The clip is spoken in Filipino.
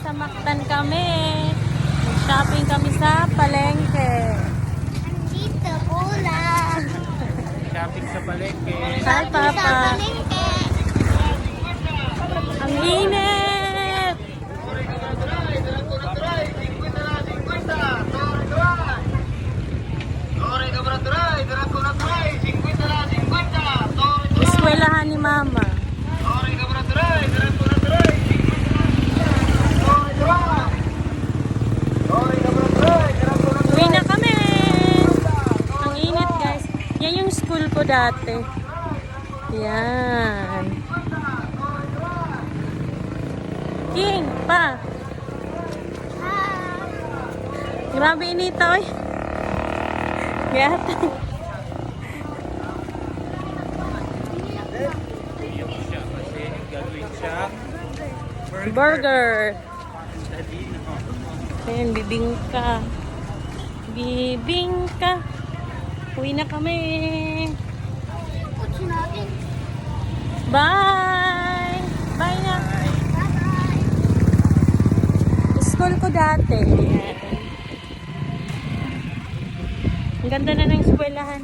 Nasa Mactan kami. Shopping kami sa palengke. Dito, ulan. Shopping sa palengke. Hi, Papa. Sa palengke. Ang init! Eskwelahan ni Mama. Uwi na kami! Ang init, guys. Yan yung school ko dati. Yan. King, pa. Grabe inita, oy. Yata. Iyak siya kasi gagawin siya Burger. Dadino. Ayan, bibingka. Bibingka. Uwi na kami. Kutsi natin. Bye! Bye na. School ko dati. Ang ganda na ng eskwelahan.